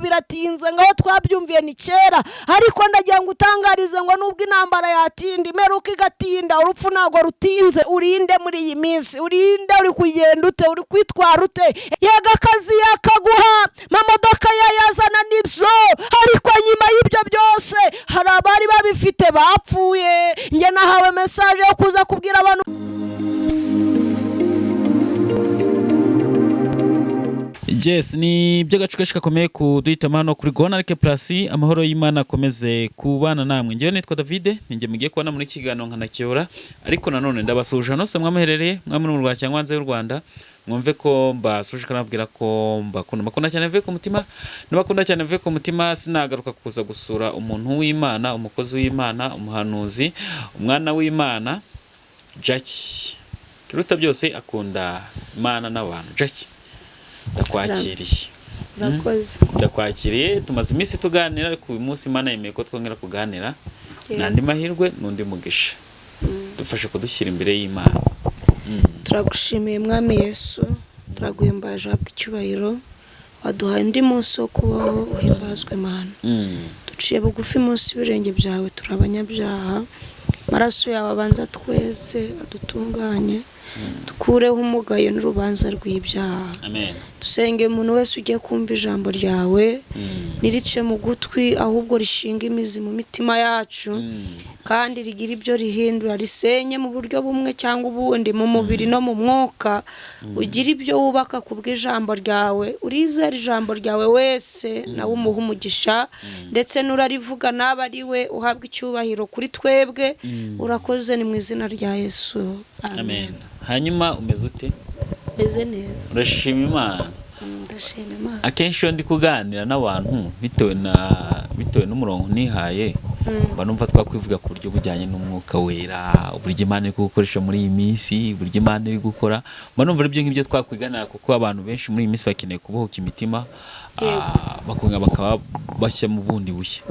biratinze ngaho twabyumviye ni kera, ariko ndagira ngo utangarize ngo nubwo intambara yatinda imeruka igatinda, urupfu ntabwo rutinze. Urinde muri iyi minsi, urinde, uri kugenda ute, uri kwitwara ute? Yega akazi yakaguha, amamodoka yayazana nibyo, ariko nyuma y'ibyo byose hari abari babifite bapfuye. Njye nahawe message yo kuza kubwira abantu. Yes, ni by'agacuka kakomeye kuduhitamo hano kuri Gonarike Plus. Amahoro y'Imana akomeze kubana namwe. Ngewe nitwa David, ninjye mugiye kubana muri kiganiro nkanakiyora, ariko nanone ndabasuje hano se mwamuherereye mwamwe mu Rwanda cyangwa hanze y'u Rwanda. Mwumve ko mbasuje kanabwira ko mbakunda cyane mve ku mutima, nabakunda cyane mve ku mutima. Sinagaruka kuza gusura umuntu w'Imana, umukozi w'Imana, umuhanuzi, umwana w'Imana, Jackie. Kiruta byose akunda Imana n'abantu. Jackie, ndakwakiriye. Urakoze. Ndakwakiriye, tumaze iminsi tuganira, ariko uyu munsi Imana yemeye ko twongera kuganira. Nandi mahirwe n'undi mugisha. Dufashe kudushyira imbere y'Imana. Turagushimiye Mwami Yesu, turaguhimbaje habwa icyubahiro, waduhaye undi munsi wo kubaho, uhimbazwe Mana. Duciye bugufi munsi y'ibirenge byawe, turi abanyabyaha. Maraso yawe abanza twese adutunganye, tukureho umugayo n'urubanza rw'ibyaha. Amen. Dusenge umuntu wese ugiye kumva ijambo ryawe, nirice mu gutwi, ahubwo rishinga imizi mu mitima yacu, kandi rigira ibyo rihindura, risenye mu buryo bumwe cyangwa ubundi, mu mubiri no mu mwuka. Ugira ibyo wubaka kubw'ijambo ryawe. Urizera ijambo ryawe wese nawe umuha umugisha, ndetse n'urarivuga naba ari we uhabwa icyubahiro kuri twebwe. Urakoze, ni mu izina rya Yesu. Amen. Hanyuma umeze ute? Meze neza. Urashima Imana? Ndashima Imana. Akenshi iyo ndi kuganira n'abantu bitewe n'umurongo nihaye, mba numva twakwivuga ku buryo bujyanye n'umwuka wera, uburyo Imana iri gukoresha muri iyi minsi, uburyo Imana iri gukora. Mba numva ibyo ngibyo twakwiganira, kuko abantu benshi muri iyi minsi bakeneye kubohoka imitima, bakaba bashya mu bundi bushya.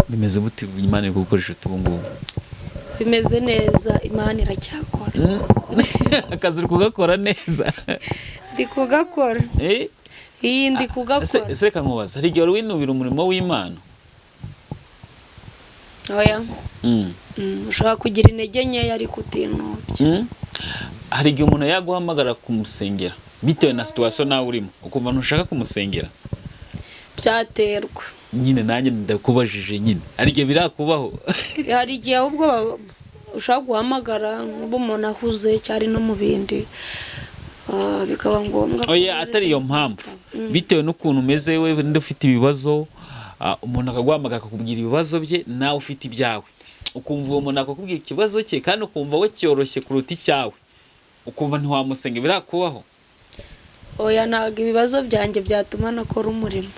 Bimeze bute Imana iri gukoresha ubu ngubu? Bimeze neza, Imana iracyakora. Akazi uri kugakora neza? Ndi kugakora. Iyi ndi kugakora. Ese reka nkubaza, hari igihe winubira umurimo w'Imana? Oya. Ushobora kugira intege nkeya ariko utinubye. Hari igihe umuntu yaguhamagara kumusengera bitewe na situation nawe urimo, ukumva ntushaka kumusengera? Byaterwa. Nyine nanjye ndakubajije nyine, hari igihe birakubaho? Hari igihe ahubwo ushaka guhamagara umuntu ahuze cyari no mu bindi, bikaba ngombwa. Oya, atari iyo mpamvu, bitewe n'ukuntu umeze wewe, ndufite ibibazo, umuntu akaguhamagara akakubwira ibibazo bye, nawe ufite ibyawe, ukumva uwo muntu akakubwira ikibazo cye kandi ukumva we cyoroshye kuruta icyawe, ukumva ntiwamusenga. Birakubaho? Oya, ntabwo ibibazo byanjye byatuma nakora umurimo.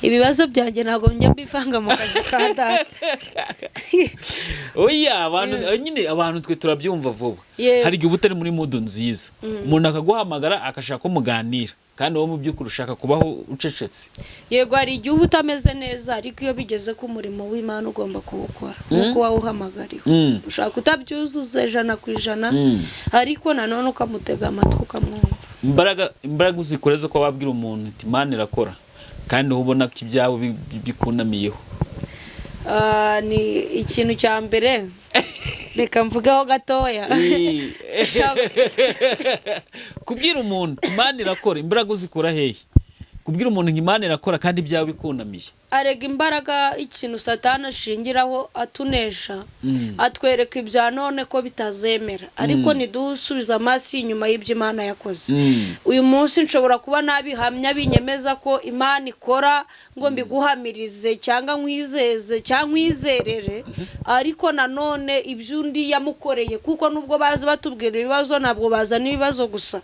Ibibazo byanjye ntabwo njya mbivanga mu kazi ka data. Oya, abantu twe turabyumva vuba. Hari igihe utari muri mood nziza, umuntu akaguhamagara akashaka ko muganira, kandi wowe mu by'ukuri ushaka kubaho ucecetse. Yego, hari igihe uba utameze neza, ariko iyo bigeze ku murimo w'Imana ugomba kuwukora nk'uko wawuhamagariwe. Ushaka kutabyuzuza 100%, ariko nanone ukamutega amatwi ukamwumva. Imbaraga uzikoreza ko wabwira umuntu ati Imana irakora, kandi ubona ko ibyawe bikunamiyeho. Ni ikintu cya mbere, reka mvugeho gatoya. Kubwira umuntu Imana irakora, imbaraga uzikura hehe? Kubwira umuntu Imana irakora kandi ibyawe bikunamiye. Arega imbaraga ikintu Satani ashingiraho atunesha, atwereka ibya none ko bitazemera, ariko nidusubiza amaso inyuma y'ibyo Imana yakoze. Uyu munsi nshobora kuba nabihamya binyemeza ko Imana ikora, ngo mbiguhamirize cyangwa nkwizeze cyangwa nkwizerere, ariko nanone ibyundi yamukoreye, kuko nubwo bazi batubwira ibibazo ntabwo bazana ibibazo gusa.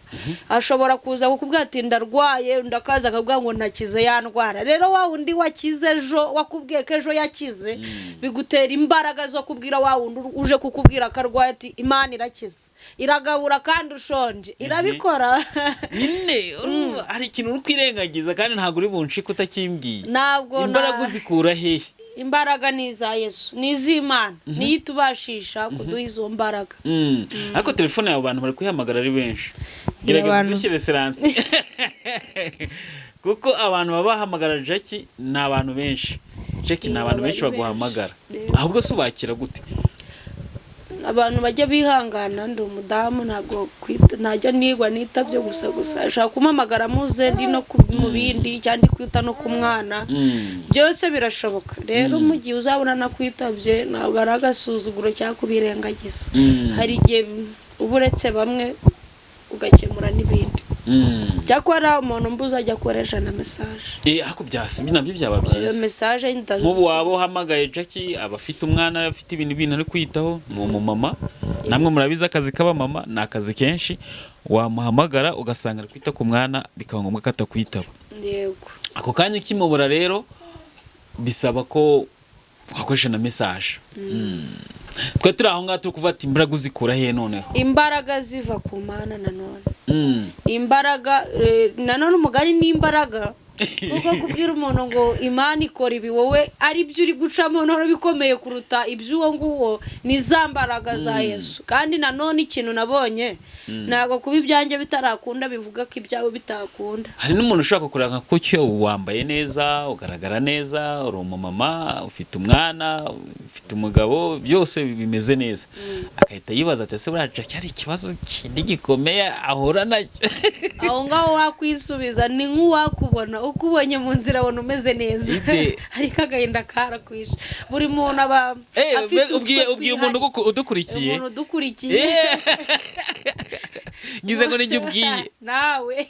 Ashobora kuza kukubwira ati ndarwaye, ndakaza akavuga ngo nakize ya ndwara. Rero wa wundi wakize ejo, wakubwiye ko ejo yakize, bigutera imbaraga zo kubwira wa wundi uje kukubwira ko arwaye ati Imana irakiza, iragabura kandi ushonje, irabikora. Nyine hari ikintu uri kwirengagiza kandi ntabwo uri bunshike utakimbwiye. Ntabwo imbaraga uzikura hehe? Imbaraga ni iza Yesu, ni iz'Imana, niyo itubashisha kuduha izo mbaraga. Ariko telefone yawe abantu bari kuyihamagara ari benshi. gerageza dushyire silence kuko abantu babahamagara Jackie ni abantu benshi. Jackie ni abantu benshi baguhamagara, ahubwo se ubakira gute? Abantu bajya bihangana, ndi umudamu ntabwo najya nigwa nitabyo gusa ashaka kumamagara muze ndi no mu bindi cyangwa kwita no ku mwana, byose birashoboka. Rero mu gihe uzabona nakwitabye ntabwo ari agasuzuguro cyangwa kubirengagiza. Hari igihe uburetse bamwe ugakemura n'ibindi. Cyakora umuntu mbuza ajya akoresha na message. Ako byasi nabyo byaba byiza. Message ndazi. Nk'ubu waba uhamagaye Jackie aba afite umwana, afite ibintu ari kwitaho, mu mama. Namwe murabiza akazi kaba mama ni akazi kenshi, wamuhamagara ugasanga ari kwita ku mwana bikaba ngombwa ko atakwitaba. Yego. Ako kanya ukimubura rero bisaba ko wakoresha na message. Twe turi aho ngaho turi kuvuga ati imbaraga uzikura he noneho? Imbaraga ziva ku Mana nanone. Imbaraga nanone umugari ni imbaraga. Kuko kubwira umuntu ngo Imana ikora ibi wowe ari byo uri gucamo none bikomeye kuruta iby'uwo nguwo ni zambaraga za Yesu. Kandi nanone ikintu nabonye ntago kuba ibyanjye bitarakunda bivuga ko ibyawe bitakunda. Hari n'umuntu ushaka kuranga kucyo wambaye neza, ugaragara neza, uri umumama, ufite umwana, ufite umugabo, byose bimeze neza. Akahita yibaza ati ese buraje cyari ikibazo kindi gikomeye ahora nacyo. Aho ngaho wakwisubiza ni nk'uwakubona ukubonye mu nzira abona umeze neza. Ariko agahinda karakwishe. Buri muntu aba afite ubwiye umuntu udukurikiye. Umuntu udukurikiye. Ngize ngo nijye ubwiye. Nawe.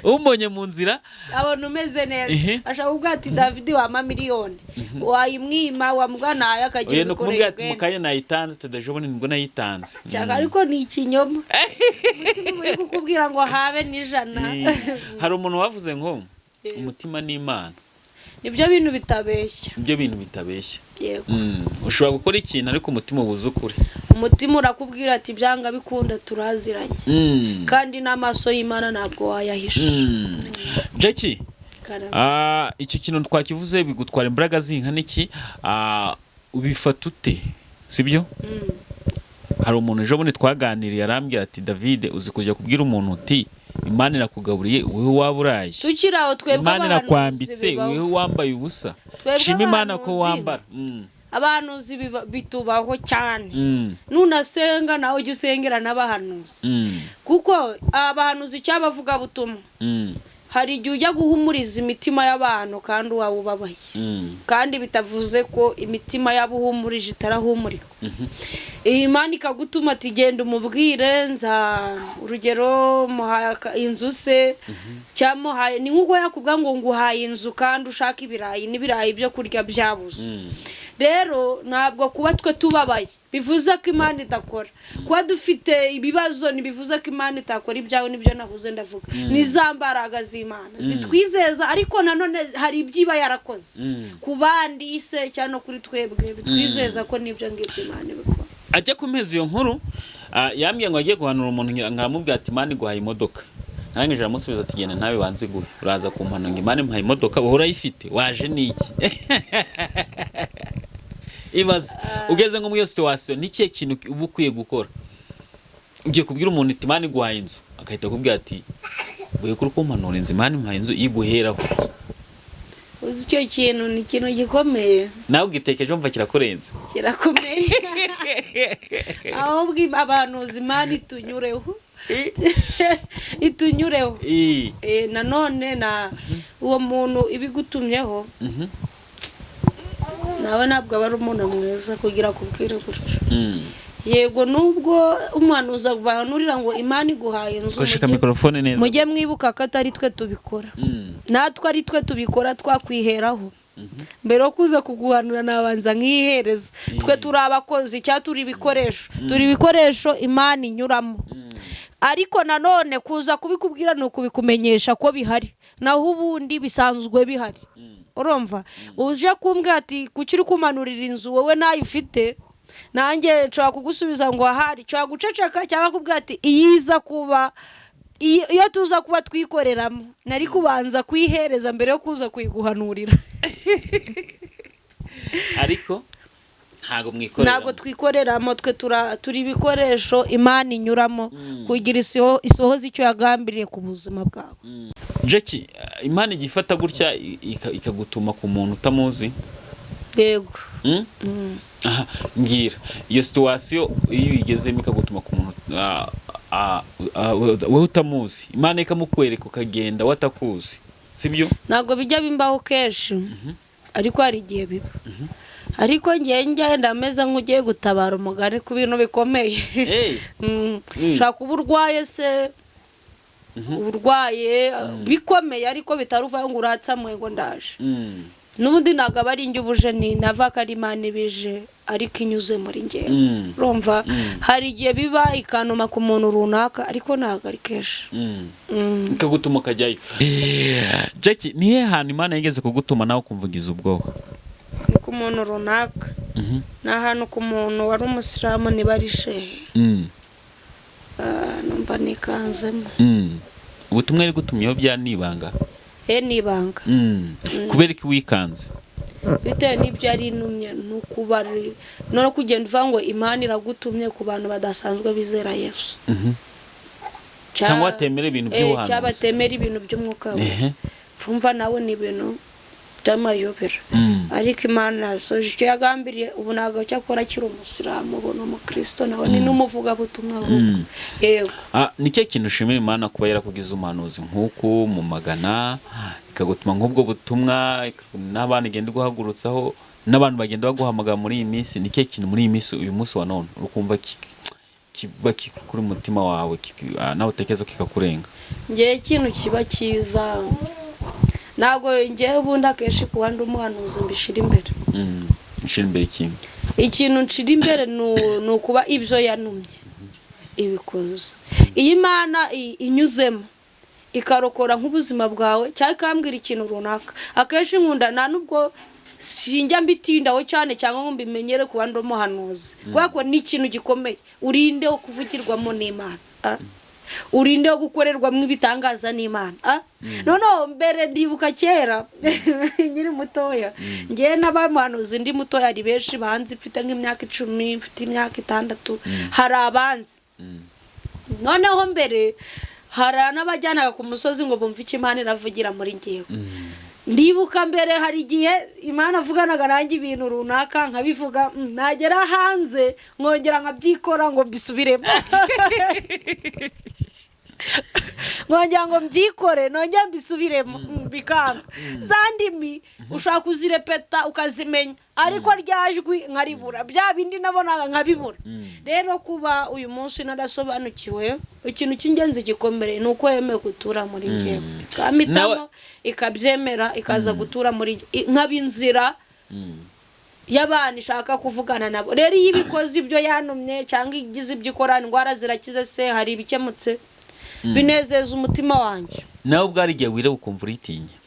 Umbonye mu nzira abona umeze neza. Ashaka kuvuga ati David wama miliyoni. Wayimwima wamugana akagiye gukorera. Ati mukaye nayitanze tudajobone nibwo nayitanze. Cyaka ariko ni ikinyoma. Umutima muri kukubwira ngo habe n'ijana. Hari umuntu wavuze ngo umutima ni Imana. Nibyo bintu bitabeshya. Ibyo bintu bitabeshya. Yego. Ushobora gukora ikintu ariko umutima ubuze ukuri. Umutima urakubwira ati byanga bikunda turaziranye. Kandi n'amaso y'Imana ntabwo wayahisha. Jackie, icyo kintu twakivuze bigutwara imbaraga zinka niki, ubifata ute sibyo? Hari umuntu ejo bundi twaganiriye arambwira ati David uzi kujya kubwira umuntu uti Imana irakugaburiye wowe waburaye. Tukiraho twebwe Imana irakwambitse wowe wambaye ubusa. Shima Imana ko wambara. Abahanuzi bitubaho cyane. Nunasenga nawe ujye usengera n'abahanuzi. Kuko abahanuzi cyabavuga butumwa. Hari igihe ujya guhumuriza imitima y'abantu kandi wawe ubabaye. Kandi bitavuze ko imitima y'abuhumurije itarahumurika. Imana ikagutuma ati genda umubwire nza urugero muhaye inzu se cyamuhaye ni nkuko yakubwa ngo nguhaye inzu kandi ushaka ibirayi n'ibirayi byo kurya byabuze. Rero ntabwo kuba twe tubabaye bivuze ko Imana idakora. Kuba dufite ibibazo ntibivuze ko Imana itakora ibyawe nibyo navuze ndavuga. Ni zambaraga z'Imana zitwizeza ariko nanone hari ibyiba yarakoze ku bandi se cyane kuri twebwe bitwizeza ko nibyo ngibyo Imana ibikora. Ajya kumeza iyo nkuru yambwiye ngo agiye guhanura umuntu ngaramubwira ati Imana iguhaye imodoka. Narangije aramusubiza ati genda nawe wanze guhe uraza kumpana ngo Imana impaye imodoka uhora yifite waje niki. Ibaze ugeze ngo muri iyo situation n'ikihe kintu uba ukwiye gukora? Ugiye kubwira umuntu ati Imana iguhaye inzu akahita akubwira ati buye kuri kumpanura inzu Imana impaye inzu iguheraho. Uzi icyo kintu ni ikintu gikomeye. Nawe ugitekereje umva kirakurenze. Kirakomeye. Ahubwo abahanuzi Imana itunyureho. Itunyureho. Nanone na uwo muntu ibigutumyeho. Nawe ntabwo aba ari umuntu mwiza kugira kubwire gutyo. Yego nubwo umuhanuzi abahanurira ngo Imana iguhaye inzu. Koshika mikrofone neza. Mujye mwibuka ko atari twe tubikora. Natwe ari twe tubikora twakwiheraho. Mbere yo kuza kuguhanura nabanza nkihereza. Twe turi abakozi cyangwa turi ibikoresho. Turi ibikoresho Imana inyuramo. Ariko nanone kuza kubikubwira no kubikumenyesha ko bihari. Naho ubundi bisanzwe bihari. Urumva uje kumbwira ati kuki uri kumanurira inzu wowe nayo ufite nanjye nshobora kugusubiza ngo ahari nshobora guceceka cyangwa kubwira ati iyiza kuba iyo tuza kuba twikoreramo nari kubanza kwihereza mbere yo kuza kuyiguhanurira. Ariko ntabwo twikoreramo, twe turi ibikoresho Imana inyuramo kugira isohoze icyo yagambiriye ku buzima bwawe. Jackie, Imana igifata gutya ikagutuma ku muntu utamuzi? Yego. Aha, mbwira iyo situation iyo igezemo ikagutuma ku muntu wowe utamuzi, Imana ikamukwereka ukagenda watakuzi, sibyo? Ntabwo bijya bimbaho kenshi, ariko hari igihe biba. Ariko njye ndameze nk'ugiye gutabara umugani ku bintu bikomeye. Ushaka kuba urwaye se, urwaye bikomeye ariko bitaruva ngo uratsamwe ngo ndaje. N'ubundi ntabwo aba ari njye ubuje, ni nava ko ari Imana ibije ariko inyuze muri njye. Urumva hari igihe biba ikanuma ku muntu runaka ariko ntabwo ari kenshi. Ikagutuma ukajyayo. Jackie, nihe hantu Imana yigeze kugutuma nawe ukumvugiza ubwoba? Ni ku muntu runaka. Ni ahantu ku muntu wari umusilamu niba ari shehe. Numva nikanzemo. Ubutumwa ari gutumyeho bya nibanga? Nibanga. Kubera iki wikanze? Bitewe n'ibyo ari intumye n'ukubari no kugenda uvuga ngo Imana iragutumye ku bantu badasanzwe bizera Yesu. Cyangwa batemera ibintu by'ubuhanuzi. Cyangwa batemera ibintu by'umwuka we. Urumva nawe ni ibintu by'amayobera. Ariko Imana yasoje icyo yagambiriye, ubu ntabwo cyakora kiri umusilamu, ubu ni umukristo, nawe ni n'umuvugabutumwa ahubwo. Yego. Ni cyo kintu ushimira Imana kuba yarakugize umuhanuzi nk'uku mu magana, ikagutuma nk'ubwo butumwa, n'abandi igenda guhagurutsaho, n'abantu bagenda baguhamagara muri iyi minsi. Ni cyo kintu muri iyi minsi, uyu munsi wa none urukumva kiba kuri umutima wawe, nawe utekereza kikakurenga? Ngiye ikintu kiba cyiza, ntabwo ngiye ubundi akenshi ku bandi umuhanuzi mbishira imbere. Nshira imbere kimwe. Ikintu nshira imbere ni ukuba ibyo yanumye ibikoze. Iyi Imana inyuzemo ikarokora nk'ubuzima bwawe cyangwa ikambwira ikintu runaka, akenshi nkunda nta nubwo sinjya mbitindaho cyane cyangwa ngo mbimenyere ku bandi umuhanuzi, kuko ni ikintu gikomeye. Urinde wo kuvugirwamo n'Imana, urinde wo gukorerwamo ibitangaza n'Imana. Noneho mbere ndibuka kera nkiri mutoya, ngiye n'abamuhanuzi ndi mutoya ari benshi banzi, mfite nk'imyaka 10, mfite imyaka 6, hari abanzi. Noneho mbere hari n'abajyanaga ku musozi ngo bumve icyo Imana iravugira muri ngewe. Ndibuka mbere hari igihe Imana avuganaga nanjye ibintu runaka nkabivuga, nagera hanze nkongera nkabyikora ngo mbisubiremo. Nkongera ngo mbyikore nongera mbisubiremo bikanga. Zandimi ushaka kuzirepeta ukazimenya, ariko ryajwi nkaribura, bya bindi nabonaga nkabibura. Rero kuba uyu munsi narasobanukiwe ikintu cy'ingenzi gikomere nuko yemeye gutura muri ngewe, kamitamo ikabyemera ikaza gutura muri nk'abinzira y'abana ishaka kuvugana nabo. Rero iyo ibikoze ibyo yanumye cyangwa igize ibyo ikora, indwara zirakize se, hari ibikemutse, binezeza umutima wanjye. Nawe ubwari igihe wire ukumva uritinya?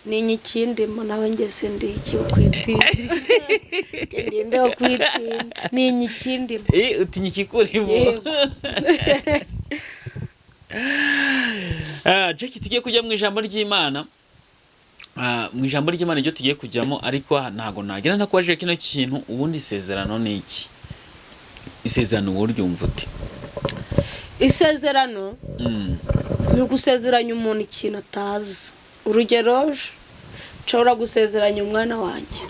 Ni nyikindimo nawe nge sindi iki ukwitinya. Ngende ukwitinya ni nyikindimo. Utinya ikikurimo. Jackie, tugiye kujya mu ijambo ry'Imana. Mu ijambo ry'Imana ryo tugiye kujyamo, ariko ntago nagira ntakwaje kino kintu. Ubundi isezerano ni iki? Isezerano uburyo umva ute? Isezerano ni ugusezeranya umuntu ikintu atazi. Urugero, nshobora gusezeranya umwana wanjye,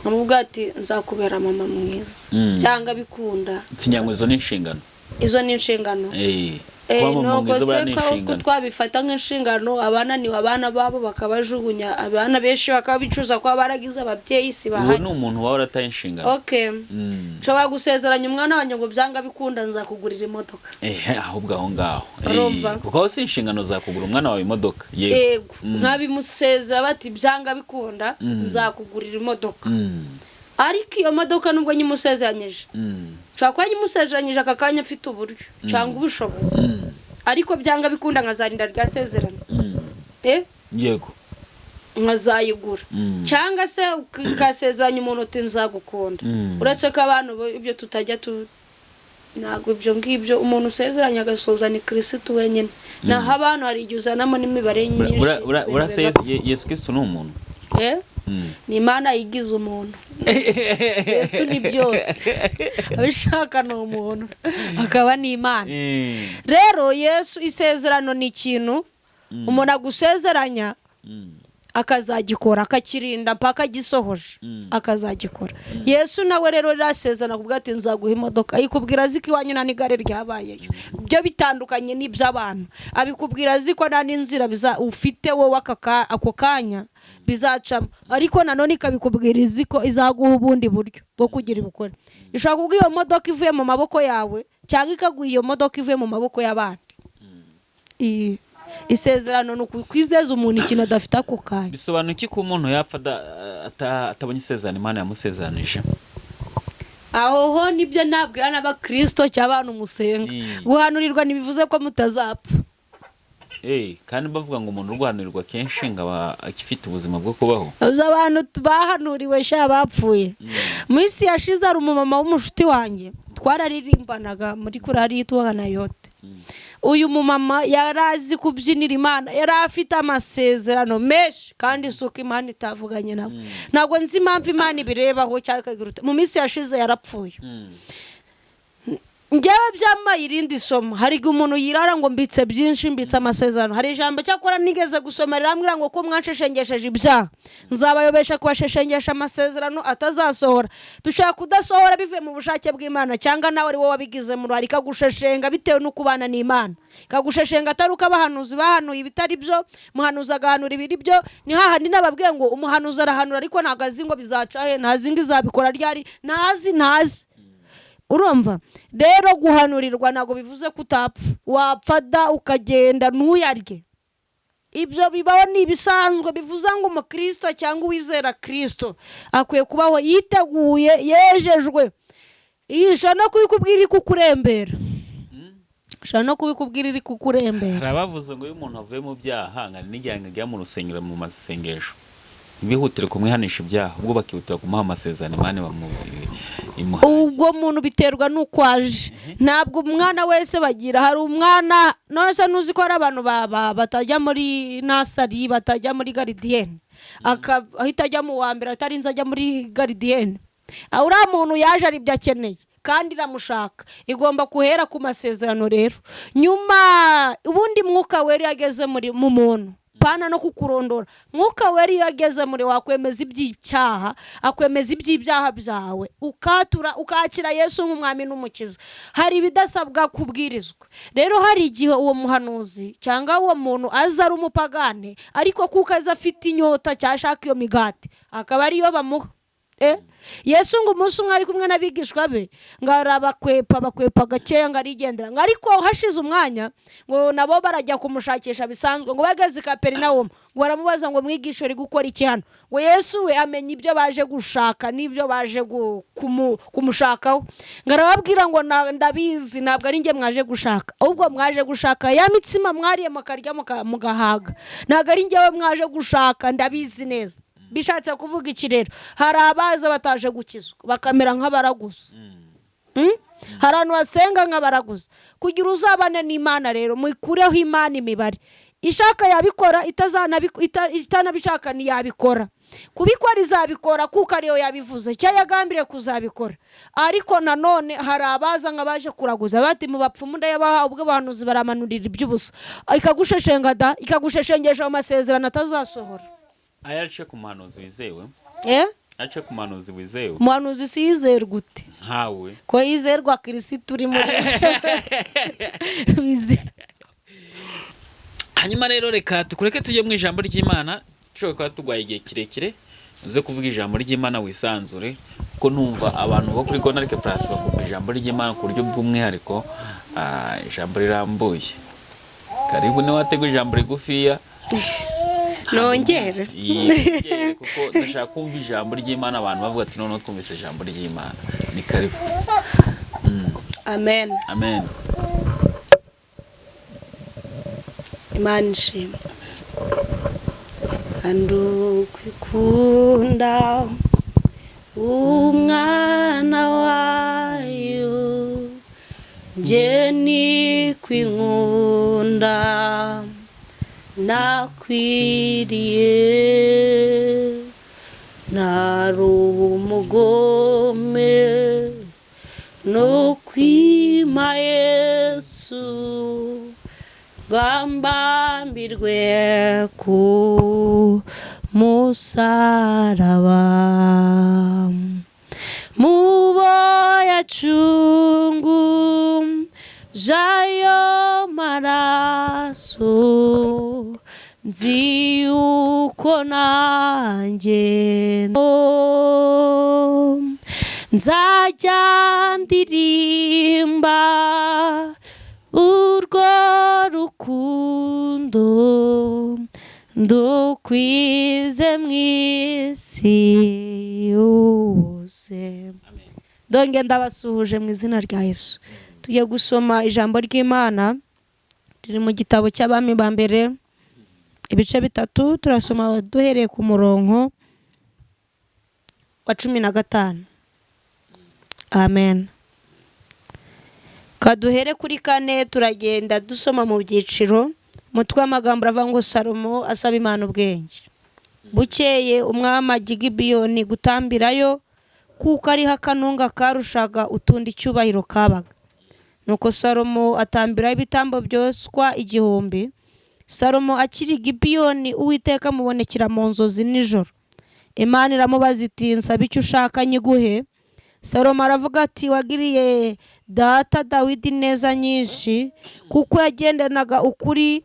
nkamubwira ati nzakubera mama mwiza, cyangwa bikunda. Sinyango izo ni inshingano. Izo ni inshingano. Nubwo se ko twabifata nk'inshingano, abananiwe abana babo bakabajugunya, abana benshi bakabicuza ko baragize ababyeyi si bahari. Uwo ni umuntu wawe urataye inshingano. Okay. Nshobora gusezeranya umwana wanjye ngo byanga bikunda nzakugurira imodoka. Ahubwo aho ngaho. Kuko si inshingano zakugura umwana wawe imodoka. Yego. Nkabimusezera bati byanga bikunda nzakugurira imodoka. Ariko iyo modoka nubwo nyimusezeranyije, nshobora kuba nyimusezeranyije aka kanya mfite uburyo cyangwa ubushobozi, ariko byanga bikunda nkazarinda rya sezerano. Yego. Nkazayigura. Cyangwa se ukasezeranya umuntu uti nzagukunda. Uretse ko abantu ibyo tutajya ntabwo ibyo ngibyo umuntu usezeranya agasoza ni Kristo wenyine. Naho abantu hari igihe uzanamo n'imibare nyinshi. Urase Yesu Kristo ni umuntu? ni Imana yigize umuntu. Yesu ni byose, abishaka ni umuntu akaba ni Imana. Rero Yesu isezerano ni ikintu umuntu agusezeranya akazagikora, akakirinda mpaka gisohoje, akazagikora. Yesu nawe rero rasezerana kuvuga ati nzaguha imodoka, ayikubwira aziko iwanyu nta n'igare ryabayeyo. Byo bitandukanye n'iby'abantu, abikubwira aziko nta n'inzira ufite wowe ako kanya bizacamo, ariko nanone ikabikubwira iziko izaguha ubundi buryo bwo kugira ibukore. Ishaka kubwira iyo modoka ivuye mu maboko yawe cyangwa ikaguha iyo modoka ivuye mu maboko y'abandi. Isezerano no kwizeza umuntu ikintu adafite ako kanya. Bisobanuye iki ko umuntu yapfa atabonye isezerano Imana yamusezeranije? Aho nibyo nabwira n'abakristo cy'abantu musenga. Guhanurirwa ntibivuze ko mutazapfa. Kandi bavuga ngo umuntu urwanurirwa kenshi ngaba akifite ubuzima bwo kubaho. Abantu bahanuriwe sha bapfuye. Mu isi yashize ari umumama w'umushuti wanjye twararirimbanaga muri kurari yitwa Nayote. Uyu mumama yarazi kubyinira Imana, yari afite amasezerano menshi kandi suko Imana itavuganye nabo. Ntabwo nzi impamvu Imana ibirebaho cyangwa mu minsi yashize yarapfuye. Njyewe byamaye irindi somo, hari umuntu yirara ngo mbitse byinshi, mbitse amasezerano. Hari ijambo cyakora nigeze gusoma riramwira ngo ko mwansheshengesheje ibyaha nzabayobesha kubasheshengesha amasezerano atazasohora. Bishaka kudasohora bivuye mu bushake bw'Imana cyangwa nawe ari wowe wabigize mu rwari kagusheshenga bitewe no kubana n'Imana. Kagusheshenga ataruka abahanuzi bahanuye ibitari byo, muhanuzi agahanura ibiri byo. Ni hahandi nababwiye ngo umuhanuzi arahanura ariko ntago azi ngo bizaca he, ntazi ngo izabikora ryari, ntazi. Urumva rero guhanurirwa nago bivuze kutapfa, wapfada ukagenda ntuyarye. Ibyo bibaho ni bisanzwe, bivuza ngo umukristo cyangwa uwizera Kristo akwiye kubaho yiteguye, yejejwe. Isha no kubikubwira ikukurembera, shano kubikubwira iri kukurembera. Harabavuze ngo iyo umuntu avuye mu byaha ngani nijyanga ajya mu rusengero mu masengesho, bihutire kumwihanisha ibyaha ubwo bakihutira kumuha amasezerano Imana bamuhaye. Ubwo muntu biterwa nuko aje. Ntabwo umwana wese bagira, hari umwana none se nuzi ko ari abantu batajya muri nasari, batajya muri gardienne, ahita ajya mu wa mbere atarinze ajya muri gardienne. Uriya muntu yaje ari byo akeneye kandi iramushaka, igomba kuhera ku masezerano. Rero nyuma ubundi mwuka wera yageze mu muntu pana no kukurondora. Mwuka wera yageze muri wakwemeza iby'icyaha, akwemeza iby'ibyaha byawe, ukatura ukakira Yesu nk'umwami n'umukiza. Hari bidasabwa kubwirizwa. Rero hari igihe uwo muhanuzi cyangwa uwo muntu aza ari umupagane ariko kuko aza afite inyota cyashaka iyo migati akaba ariyo bamuha. Yesu ngo umunsi umwe ari kumwe n'abigishwa be bakwepa gakeya ngo arigendera, ngo ariko hashize umwanya ngo nabo barajya kumushakisha bisanzwe, ngo bageze Kaperinawumu ngo baramubaza ngo mwigisha uri gukora iki hano. Ngo Yesu we amenya ibyo baje gushaka n'ibyo baje kumushakaho, ngo arababwira ngo ndabizi, ntabwo ari njye mwaje gushaka, ahubwo mwaje gushaka ya mitsima mwariye mukarya mugahaga, ntabwo ari njyewe mwaje gushaka, ndabizi neza. Bishatse kuvuga iki rero? Hari abaza bataje gukizwa bakamera nk'abaraguza. Hari abantu basenga nk'abaraguza. Kugira uzabane n'Imana rero mwikureho Imana imibare. Ishaka yabikora, itanabishaka ntiyabikora. Kubikora izabikora kuko ariyo yabivuze cyangwa yagambiriye kuzabikora. Ariko nanone hari abaza nk'abaje kuraguza bati mu bapfumu ndayabaha, ubwo abahanuzi baramanurira iby'ubusa, ikagusheshengesha amasezerano atazasohora. Ayace ku muhanuzi wizewe? Ace ku muhanuzi wizewe? Muhanuzi si yizerwa gute? Nkawe ko yizerwa Kristo uri muri hanyuma rero reka tukureke tujye mu ijambo ry'Imana. Cyo kwa tugwaye igihe kirekire uze kuvuga ijambo ry'Imana wisanzure, ko numva abantu bo kuri Gonarike Plus bakumva ijambo ry'Imana ku buryo bw'umwihariko, ijambo rirambuye. Karibu ne wategura ijambo rigufiya nongere kuko ndashaka kumva ijambo ry'Imana, abantu bavuga ati none twumvise ijambo ry'Imana. Ni karibu. Amen. Amen. Imana ishimwe. Andu kwikunda umwana wayo, nje ni kwinkunda nakwiriye nari umugome no kwima Yesu gambambirwe ku musaraba mubo yacungu jayo maraso nzi yuko nanjye nzajya ndirimba urwo rukundo ndukwize mw'isi yose. Donge ndabasuhuje mu izina rya Yesu. Tugiye gusoma ijambo ry'Imana riri mu gitabo cy'Abami ba mbere ibice 3. Turasoma duhereye ku murongo wa 15. Amen. Kaduhere kuri 4 turagenda dusoma mu byiciro. Mutwe w'amagambo avuga ngo Salomo asaba Imana ubwenge. Bukeye umwami ajya i Gibeyoni gutambirayo kuko ariho akanunga karushaga utundi icyubahiro kabaga. Nuko Salomo atambiraho ibitambo byoswa 1000. Salomo akiri i Gibeyoni Uwiteka amubonekera mu nzozi nijoro. Imana iramubaza iti nsaba icyo ushaka nyiguhe. Salomo aravuga ati wagiriye data Dawidi neza nyinshi kuko yagendanaga ukuri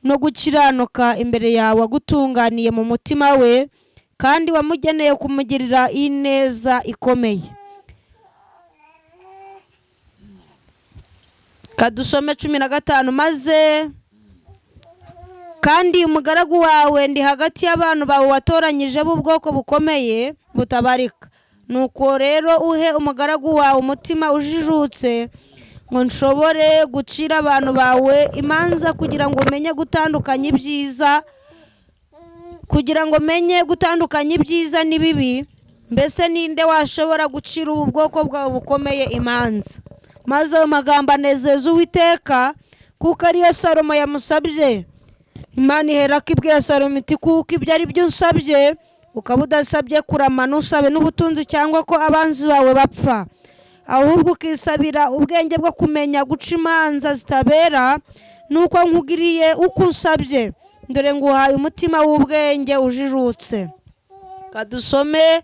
no gukiranuka imbere yawe, wagutunganiye mu mutima we kandi wamugeneye kumugirira ineza ikomeye. Kadusome 15. Maze kandi umugaragu wawe ndi hagati y'abantu bawe watoranyije b'ubwoko bukomeye butabarika. Nuko rero uhe umugaragu wawe umutima ujijutse ngo nshobore gucira abantu bawe imanza kugira ngo menye gutandukanya ibyiza n'ibibi. Mbese ninde washobora gucira ubu bwoko bwawe bukomeye imanza? Maze ayo magambo anezeza Uwiteka kuko ariyo Salomo yamusabye. Imana iherako ibwira Salomo iti kuko ibyo ari byo usabye ukaba udasabye kurama ntusabe n'ubutunzi cyangwa ko abanzi bawe bapfa, ahubwo ukisabira ubwenge bwo kumenya guca imanza zitabera, nuko nkugiriye uko usabye, dore nguhaye umutima w'ubwenge ujijutse. Kadusome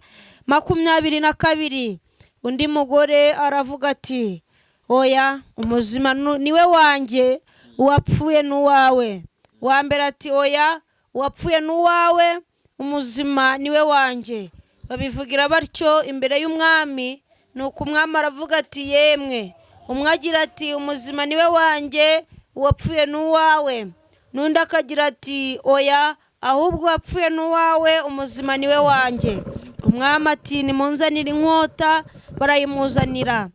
22. Undi mugore aravuga ati oya, umuzima niwe wanjye, uwapfuye n'uwawe. Wa mbere ati oya, uwapfuye n'uwawe, umuzima niwe wanjye. Babivugira batyo imbere y'umwami. Nuko umwami aravuga ati yemwe. Umwe agira ati umuzima niwe wanjye, uwapfuye n'uwawe. N'undi akagira ati oya, ahubwo uwapfuye n'uwawe, umuzima niwe wanjye. Umwami ati nimunzanire inkota. Barayimuzanira.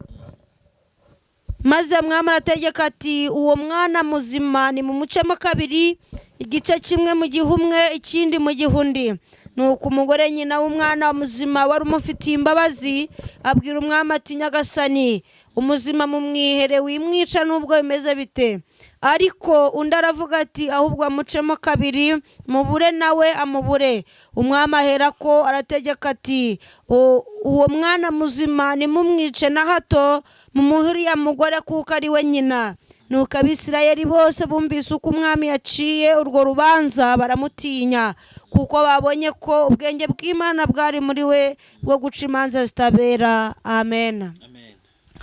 Maze umwami arategeka ati uwo mwana muzima ni mumucemo kabiri, igice kimwe mu gihumwe ikindi mu gihundi. Nuko umugore nyina w'umwana muzima wari umufitiye imbabazi abwira umwami ati nyagasani, umuzima mumwihere wimwica nubwo bimeze bite. Ariko undi aravuga ati ahubwo amucemo kabiri, mubure nawe amubure. Umwami aherako arategeka ati uwo mwana muzima nimumwice na hato, mumuhuriye mugore kuko ari we nyina. Nuko Abisirayeli bose bumvise uko umwami yaciye urwo rubanza baramutinya, kuko babonye ko ubwenge bw'Imana bwari muri we bwo guca imanza zitabera. Amen.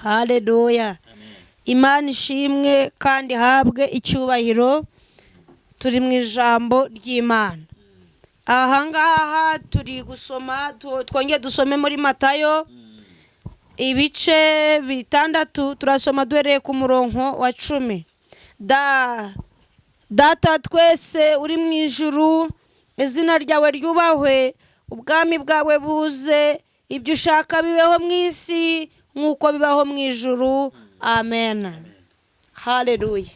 Haleluya. Imana ishimwe kandi habwe icyubahiro. Turi mu ijambo ry'Imana. Ahangaha turi gusoma, twongeye dusome muri Matayo ibice 6. Turasoma duhereye ku murongo wa 10. Data twese uri mu ijuru, izina ryawe ryubahwe, ubwami bwawe buze, ibyo ushaka bibeho mu isi nk'uko bibaho mu ijuru. Amen. Haleluya.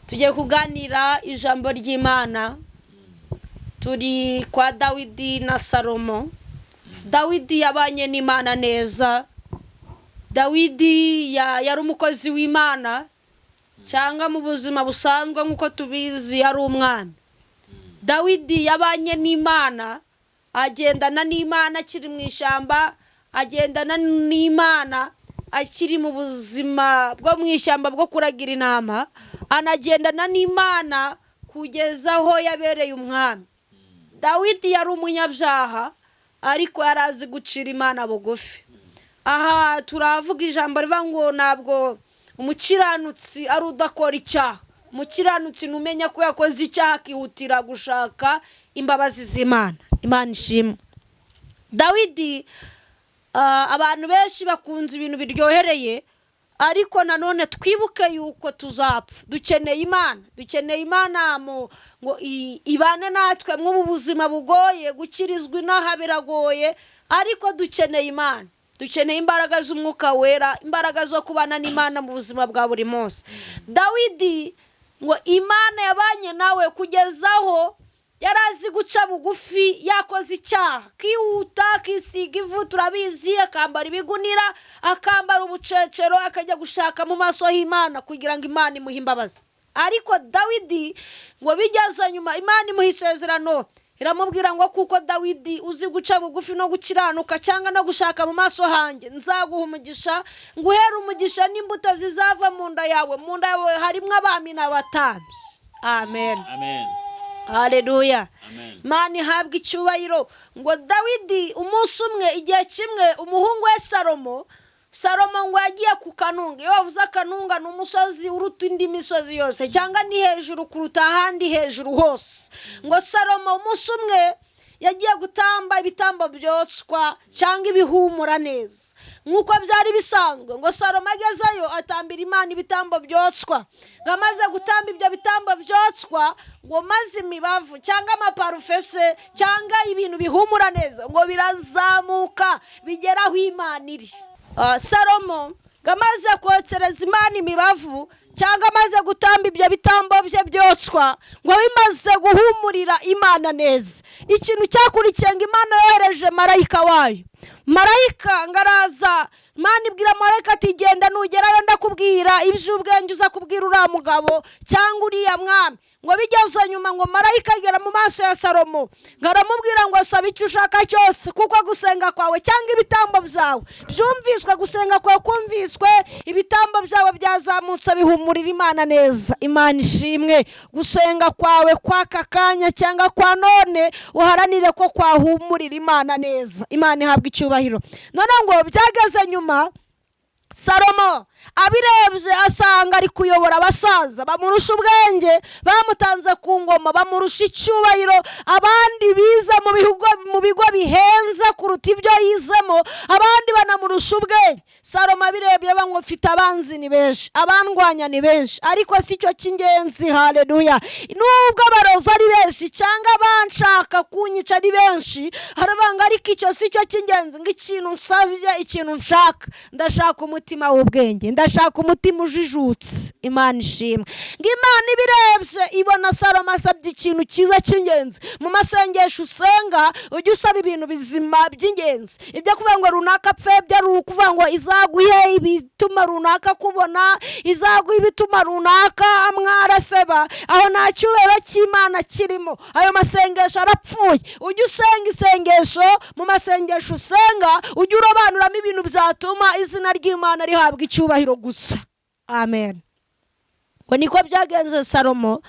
Tugiye kuganira ijambo ry'Imana. Turi kwa Dawidi na Salomo. Dawidi yabanye n'Imana neza. Dawidi yari umukozi w'Imana, cyangwa mu buzima busanzwe nk'uko tubizi yari umwami. Dawidi yabanye n'Imana agendana n'Imana akiri mu ishyamba, agendana n'Imana akiri mu buzima bwo mu ishyamba bwo kuragira intama, anagendana n'Imana kugeza aho yabereye umwami. Dawidi yari umunyabyaha ariko yari azi gucira Imana bugufi. Aha turavuga ijambo rivuga ngo ntabwo umukiranutsi ari udakora icyaha. Umukiranutsi numenya ko yakoze icyaha akihutira gushaka imbabazi z'Imana. Imana ishimwe. Dawidi abantu benshi bakunze ibintu biryohereye, ariko nanone twibuke yuko tuzapfa. Dukeneye Imana ngo ibane natwe mu buzima bugoye. Gukirizwa inaha biragoye, ariko dukeneye Imana. Dukeneye imbaraga z'Umwuka Wera, imbaraga zo kubana n'Imana mu buzima bwa buri munsi. Dawidi ngo Imana yabanye nawe kugezaho yari azi guca bugufi, yakoze icyaha, kihuta, akisiga ivu, turabizi, akambara ibigunira, akambara ubucecero, akajya gushaka mu maso y'Imana kugira ngo Imana imuhe imbabazi. Ariko Dawidi ngo bigeze nyuma Imana imuha isezerano, iramubwira ngo kuko Dawidi uzi guca bugufi no gukiranuka cyangwa no gushaka mu maso hanjye, nzaguha umugisha, nguhera umugisha n'imbuto zizava mu nda yawe. Mu nda yawe harimo abami n'abatambyi. Amen. Haleluya. Imana ihabwa icyubahiro. Ngo Dawidi umunsi umwe, igihe kimwe, umuhungu we Salomo ngo yagiye ku kanunga. Iyo bavuze akanunga ni umusozi uruta indi misozi yose, cyangwa ni hejuru kuruta ahandi hejuru hose. Ngo Salomo umunsi umwe yagiye gutamba ibitambo byotswa cyangwa ibihumura neza nk'uko byari bisanzwe. Ngo Salomo agezeyo atambira Imana ibitambo byotswa. Ngo amaze gutamba ibyo bitambo byotswa, ngo maze imibavu cyangwa amaparufese cyangwa ibintu bihumura neza ngo birazamuka bigera aho Imana iri. Salomo ngo amaze kokereza Imana imibavu cyangwa amaze gutamba ibyo bitambo bye byotswa, ngo bimaze guhumurira Imana neza, ikintu cyakurikiye ngo Imana yohereje marayika wayo. Marayika ngaraza, Imana ibwira marayika ati genda nugerayo ndakubwira iby'ubwenge uza kubwira uriya mugabo cyangwa uriya mwami. Ngo bigeze nyuma ngo marayika agera mu maso ya Salomo, ngaramubwira ngo saba icyo ushaka cyose, kuko gusenga kwawe cyangwa ibitambo byawe byumviswe, gusenga kwawe kumviswe, ibitambo byawe byazamutse bihumurira Imana neza. Imana ishimwe. Gusenga kwawe kw'aka kanya cyangwa kwa none uharanire ko kwahumurira Imana neza. Imana ihabwa icyubahiro. None ngo byageze nyuma Salomo abirebye asanga ari kuyobora abasaza bamurusha ubwenge, bamutanze ku ngoma, bamurusha icyubahiro, abandi bize mu bigo bihenze kuruta ibyo yizemo, abandi banamurusha ubwenge. Salomo abirebye ngo mfite abanzi ni benshi, abandwanya ni benshi, ariko si cyo cy'ingenzi. Haleluya. Nubwo abarozi ari benshi cyangwa banshaka kunyica ari benshi, harabanga ariko icyo si cyo cy'ingenzi. Ngo ikintu nsabye, ikintu nshaka, ndashaka umutima w'ubwenge, ndashaka umutima ujijutse. Imana ishimwe. Ngo Imana ibirebye ibona Salomo asabye ikintu cyiza cy'ingenzi. Mu masengesho usenga ujye usaba ibintu bizima by'ingenzi. Ibyo kuvuga ngo runaka apfe, byari ukuvuga ngo izaguhe ibituma runaka kubona, izaguhe ibituma runaka amwaraseba, aho nta cyubahiro cy'Imana kirimo. Ayo masengesho arapfuye. Ujye usenga isengesho, mu masengesho usenga ujye urobanuramo ibintu byatuma izina ry'Imana rihabwa icyubahiro gusa. Amen. Ngo niko byagenze Salomo.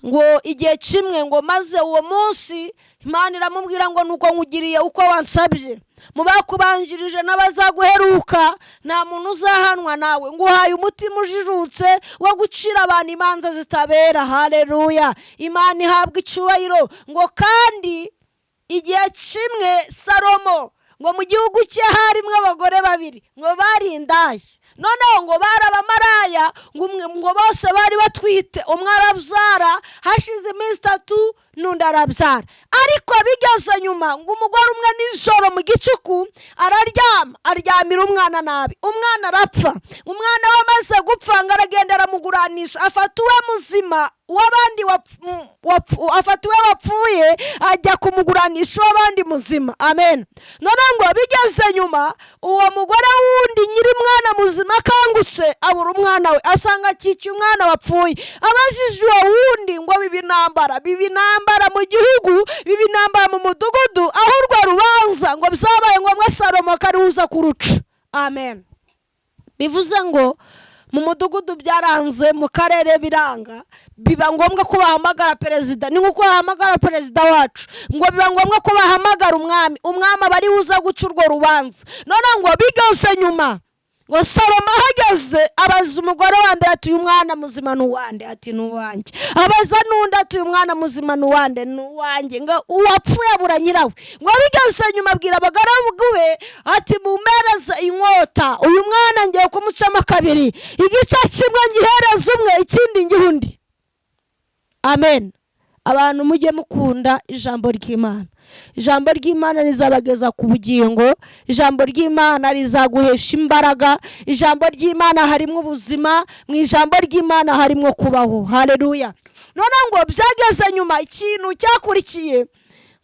Ngo igihe kimwe ngo maze uwo munsi Imana iramubwira ngo nuko nkugiriye uko wansabye, mu bakubanjirije n'abazaguheruka nta muntu uzahanwa nawe, ngo uhaye umutima ujijutse wo gucira abantu imanza zitabera. Haleluya. Imana ihabwa icyubahiro. Ngo kandi igihe kimwe Salomo ngo mu gihugu cye harimo abagore babiri ngo bari indaya, noneho ngo bari abamaraya, ngo bose bari batwite. Umwe arabyara, hashize iminsi 3 n'undi arabyara. Ariko bigeze nyuma ngo umugore umwe nijoro mu gicuku aryamira umwana nabi, umwana arapfa. Umwana we amaze gupfa ngo aragenda aramuguranisha, afata uwe muzima w'abandi afata uwe wapfuye ajya kumuguranisha uw'abandi muzima. Amen. None ngo bigeze nyuma uwo mugore wundi nyiri mwana muzima buzima akangutse abura umwana we, asanga akikiye umwana wapfuye. Abajije uwo wundi ngo biba intambara mu gihugu, biba intambara mu mudugudu, aho urwo rubanza ngo byabaye ngombwa Salomo akarihuza kuruca. Amen. Bivuze ngo mu mudugudu byaranze, mu karere biranga, biba ngombwa ko bahamagara perezida. Ni nkuko bahamagara perezida wacu, ngo biba ngombwa ko bahamagara umwami aba ari uza guca urwo rubanza. None ngo bigeze nyuma, ngo Salomo ahageze abaza umugore wa mbere ati uyu mwana muzima n'uwande? Ati n'uwanjye. Abaza n'undi ati uyu mwana muzima n'uwande? N'uwanjye. Ngo uwapfuye abura nyirawe. Ngo bigeze nyuma abwira abagaragu be ati mumereze inkota, uyu mwana ngiye kumucamo kabiri, igice kimwe ngihereza umwe, ikindi ngihe undi. Amen. Abantu mujye mukunda ijambo ry'Imana. Ijambo ry'Imana rizabageza ku bugingo, ijambo ry'Imana rizaguhesha imbaraga, ijambo ry'Imana harimo ubuzima, mu ijambo ry'Imana harimo kubaho. Haleluya. None ngo byageze nyuma, ikintu cyakurikiye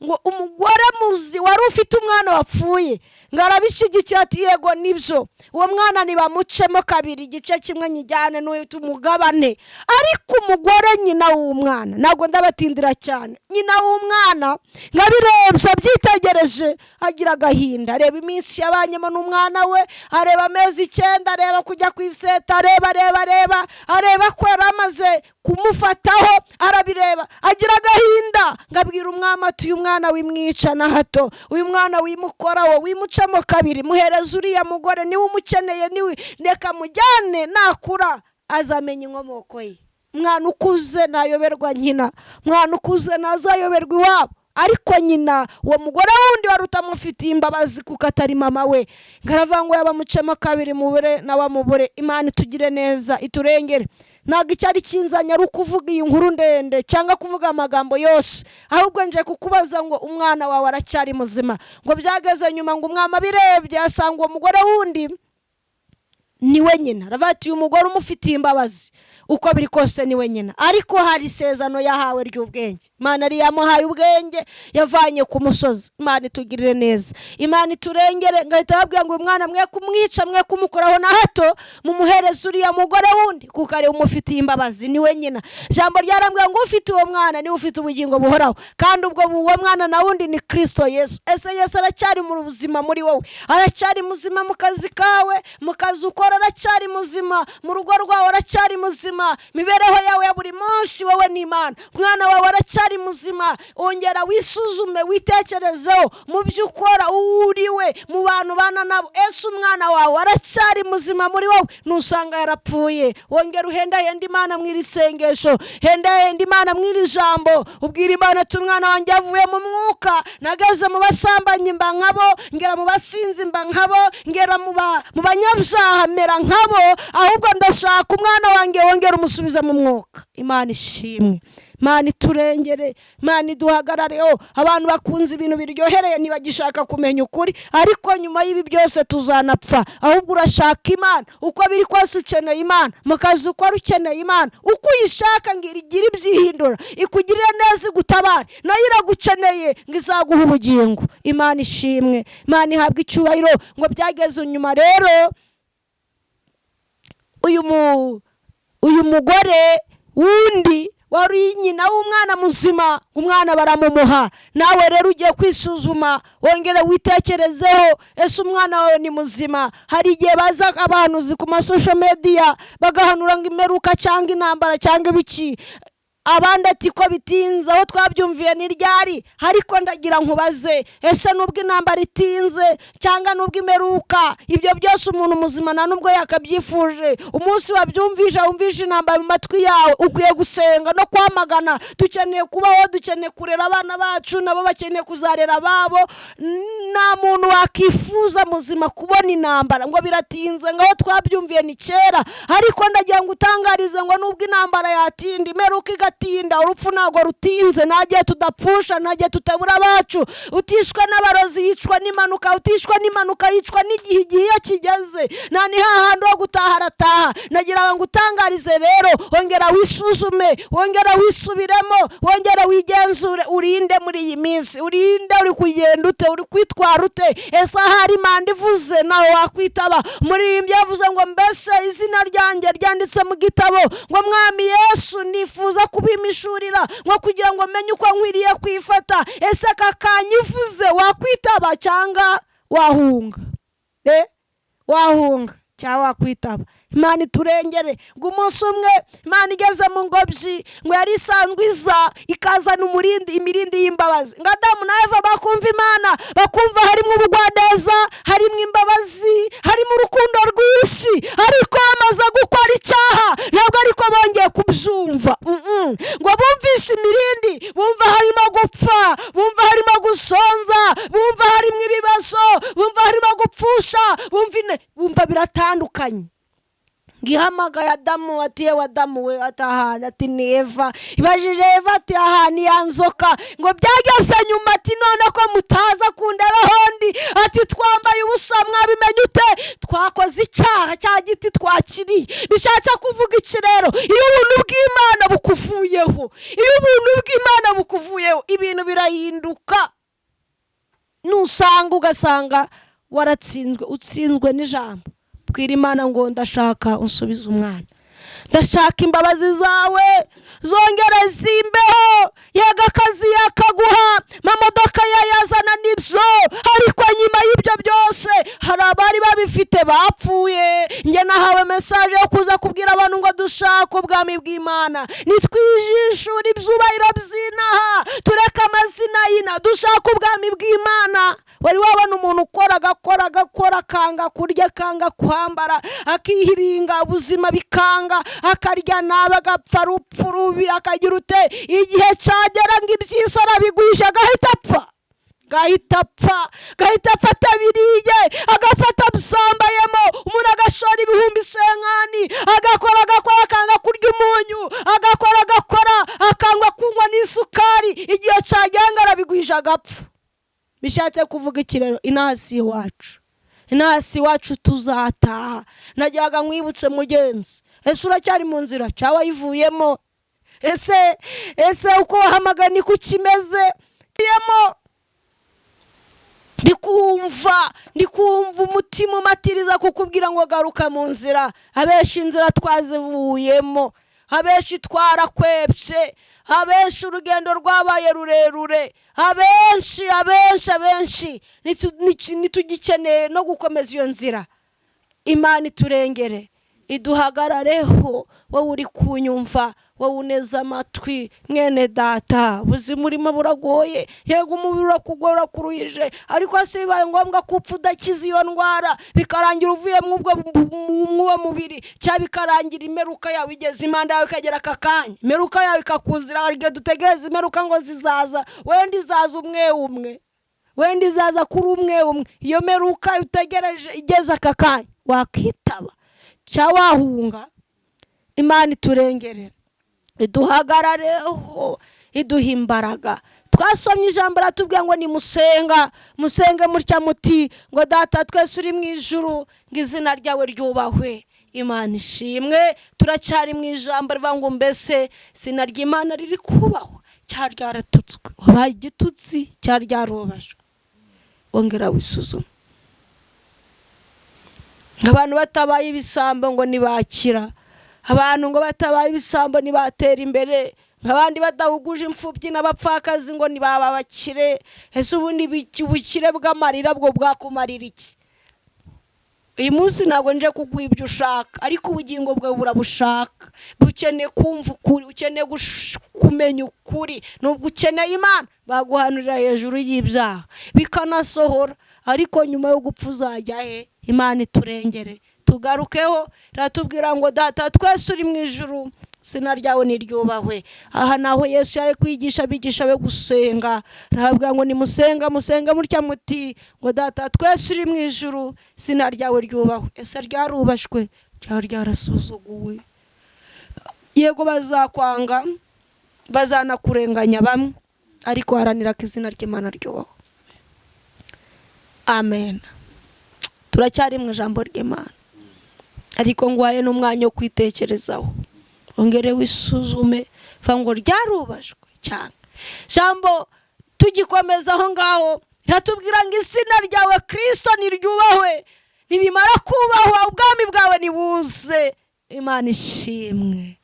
ngo umugore muzi wari ufite umwana wapfuye ngo arabishigikiye ati yego nibyo, uwo mwana nibamucemo kabiri, igice kimwe nyijyane n'uwita umugabane. Ariko umugore nyina w'umwana, ntabwo ndabatindira cyane, nyina w'umwana ngo abirebye abyitegereje agira agahinda. Areba iminsi yabanyemo n'umwana we, areba amezi 9, areba kujya ku iseta, areba ko yari amaze kumufataho, arabireba agira agahinda. Ngabwira umwami ati uyu mwana wimwica na hato, uyu mwana wimukoraho, wimucamo kabiri, muhereza uriya mugore, niwe umukeneye, niwe reka mujyane, nakura azamenya inkomoko ye. Mwana ukuze nayoberwa nyina, mwana ukuze nazayoberwa iwabo. Ariko nyina uwo mugore wundi wari utamufitiye imbabazi kuko atari mama we, ngaravuga ngo yabamucemo kabiri mubure na wamubure. Imana itugire neza, iturengere. Ntabwo icyari kinzanya ari ukuvuga iyi nkuru ndende cyangwa kuvuga amagambo yose, ahubwo nje kukubaza ngo umwana wawe aracyari muzima. Ngo byageze nyuma ngo umwami abirebye asanga uwo mugore wundi niwe nyina. Aravuga ati uyu mugore umufitiye imbabazi uko biri kose niwe nyina. Ariko hari isezerano yahawe ry'ubwenge. Imana yari yamuhaye ubwenge, yavanye ku musozi. Imana itugirire neza, Imana iturengere. Ngahita babwira ngo uyu mwana mwe kumwica, mwe kumukoraho na hato, mumuhereze uriya mugore wundi kuko ari umufitiye imbabazi, niwe nyina. Jambo ryarambwira ngo ufite uwo mwana niwe ufite ubugingo buhoraho, kandi ubwo uwo mwana na wundi ni Kristo Yesu. Ese Yesu aracyari mu buzima muri wowe? Aracyari muzima mu kazi kawe, mu kazi ukora aracyari muzima, mu rugo rwawe aracyari muzima, mibereho yawe ya buri munsi wowe n'Imana. Mwana wawe aracyari muzima. Ongera wisuzume, witekerezeho mu byo ukora, uriwe, mu bantu bana nabo. Ese umwana wawe aracyari muzima muri wowe? Nusanga yarapfuye, wongera uhendahenda Imana mw'iri sengesho, hendahenda Imana mw'iri jambo. Ubwira Imana ati umwana wanjye avuye mu mwuka, nageze mu basambanyi mba nkabo, ngera mu basinzi mba nkabo, ngera mu banyabyaha mera nkabo, ahubwo ndashaka umwana wanjye wongera umusubiza mu mwuka. Imana ishimwe, Imana iturengere, Imana iduhagarareho. Abantu bakunze ibintu biryohereye ntibagishaka kumenya ukuri, ariko nyuma y'ibi byose tuzanapfa. Ahubwo urashaka Imana uko biri kose, ukeneye Imana mu kazi ukora, ukeneye Imana uko uyishaka ngo igira ibyihindura, ikugirire neza, igutabare, nayo iragukeneye ngo izaguha ubugingo. Imana ishimwe, Imana ihabwa icyubahiro. Ngo byageze nyuma rero uyu mugore wundi wari nyina w'umwana muzima, umwana baramumuha. Nawe rero ugiye kwisuzuma, wongere witekerezeho, ese umwana wawe ni muzima? Hari igihe baza abantu ku masocial media bagahanura ngo imeruka cyangwa intambara cyangwa ibiki, abandi ati ko bitinze, aho twabyumviye ni ryari. Ariko ndagira nkubaze, ese nubwo intambara itinze cyangwa nubwo imeruka, ibyo byose umuntu muzima nta nubwo yakabyifuje. Umunsi wabyumvije, wumvise intambara mu matwi yawe, ukwiye gusenga no kwamagana. Dukeneye kubaho, dukeneye kurera abana bacu, nabo bakeneye kuzarera ababo. Nta muntu wakifuza muzima kubona intambara. Ngo biratinze, ngaho twabyumviye ni kera. Ariko ndagira ngo utangarize ngo nubwo intambara yatinda, imeruka rugatinda, urupfu ntabwo rutinze, ntagiye tudapfusha, ntagiye tutabura abacu, utishwa n'abarozi yicwa n'impanuka, utishwa n'impanuka yicwa n'igihe iyo kigeze, nta ni hahandi ho gutaha arataha. Nagira ngo utangarize rero, wongera wisuzume, wongera wisubiremo, wongera wigenzure, urinde muri iyi minsi, urinde, uri kugenda ute, uri kwitwara ute, ese ahari Imana ivuze nawe wakwitaba. Umuririmbyi yavuze ngo mbese izina ryanjye ryanditse mu gitabo, ngo Mwami Yesu nifuza kubimishurira, ngo kugira ngo menye uko nkwiriye kwifata. Ese kakanyivuze wakwitaba cyangwa wahunga? Wahunga cyangwa wakwitaba? Imana iturengere. Ngo umunsi umwe Imana igeze mu ngobyi, ngo yari isanzwe iza ikazana imirindi y'imbabazi, ngo Adamu na Eva bakumva Imana, bakumva harimo ubugwaneza, harimo imbabazi, harimo urukundo rwinshi, ariko bamaze gukora icyaha ntabwo ariko bongeye kubyumva. Ngo bumvishe imirindi, bumva harimo gupfa, bumva harimo gusonza, bumva harimo ibibazo, bumva harimo gupfusha, bumva biratandukanye. Gihamagaye Adamu ati yewe Adamu we, atahana ati ni Eva. Ibajije Eva ati aha ni ya nzoka. Ngo byageze nyuma ati none ko mutaza kundeba hondi, ati twambaye ubusa mwabimenye ute? Twakoze icyaha cya giti twakiriye. Bishatse kuvuga iki rero? Iyo ubuntu bw'Imana bukuvuyeho, iyo ubuntu bw'Imana bukuvuyeho, ibintu birahinduka. Nusanga ugasanga waratsinzwe, utsinzwe n'ijambo, bwira Imana ngo ndashaka unsubize umwana, ndashaka imbabazi zawe zongera zimbeho. Yega akazi yakaguha, mamodoka yayazana nibyo, ariko nyuma y'ibyo byose hari abari babifite bapfuye. Nge nahawe message yo kuza kubwira abantu ngo dushaka ubwami bw'Imana, nitwijishura ibyubahiro by'inaha, tureka amazina y'ina, dushaka ubwami bw'Imana. Wari wabona umuntu agakora kanga kurya, kanga kwambara, akihiringa ubuzima bikanga, akarya nabi, agapfa urupfu rubi, akagira ute, igihe cyagera ngo iby'isi arabigurisha gahita afata biriye, agafata busambayemo, umuntu agashora ibihumbi senkani, agakora akanga kurya umunyu, agakora akangwa kunywa n'isukari, igihe cyagera ngo arabigurisha agapfa. Bishatse kuvuga iki rero? Inasi wacu tuzataha. Najyaga nkwibutse mugenzi, ese uracyari mu nzira cyangwa wayivuyemo? Ese uko wahamagara niko kimeze? Ndikumva umutima umatiriza kukubwira ngo garuka mu nzira. Abenshi inzira twazivuyemo, abenshi twarakwepse, abenshi urugendo rwabaye rurerure, abenshi nitugikeneye no gukomeza iyo nzira. Imana iturengere, iduhagarareho. Wowe uri kunyumva, wowe uneza amatwi, mwene data, ubuzima urimo buragoye, yego umubiri urakugora kuruhije, ariko se bibaye ngombwa kupfa udakiza iyo ndwara, bikarangira uvuye mu uwo mubiri, cyangwa bikarangira imeruka yawe igeze impanda yawe ikagera aka kanya, imeruka yawe ikakuzira. Ariko dutegereze imeruka ngo zizaza, wenda izaza umwe, wenda izaza kuri umwe. Iyo meruka utegereje igeze aka kanya, wakwitaba cyangwa wahunga. Imana iturengere, iduhagarareho, iduha imbaraga. Twasomye ijambo ratubwira ngo ni musenge mutya muti ngo Data twese uri mu ijuru, ngo izina ryawe ryubahwe. Imana ishimwe. Turacyari mu ijambo rivuga ngo mbese izina ry'Imana riri kubahwa cyangwa ryaratutswe? Wabaye igitutsi cyangwa ryarubashwe? Ongera wisuzume. Abantu batabaye ibisambo ngo nibakira, abantu ngo batabaye ibisambo nibatera imbere, nk'abandi badahuguje imfubyi n'abapfakazi ngo nibaba bakire. Ese ubundi ubukire bw'amarira bwo bwakumarira iki? Uyu munsi ntabwo nje kuguha ibyo ushaka, ariko ubugingo bwawe burabushaka, bukeneye kumva ukuri, ukeneye kumenya ukuri. Nubwo ukeneye Imana, baguhanurira hejuru y'ibyaha bikanasohora, ariko nyuma yo gupfa uzajya he? Imana iturengere, tugarukeho. Ratubwira ngo Data twese uri mu ijuru, izina ryawe niryubahwe. Aha naho Yesu yari kwigisha abigisha be gusenga. Arababwira ngo nimusenga mutya muti ngo Data twese uri mu ijuru, izina ryawe ryubahwe. Ese ryarubashwe cyangwa ryarasuzuguwe? Yego bazakwanga, bazanakurenganya bamwe, ariko haranira ko izina ry'Imana ryubaho. Amen. Turacyari mu ijambo ry'Imana, ariko ngwaye n'umwanya wo kwitekerezaho, ongere wisuzume ngo ryarubashwe cyane. Jambo tugikomeza aho ngaho ratubwira ngo izina ryawe Kristo niryubahwe, nirimara kubahwa ubwami bwawe nibuze. Imana ishimwe.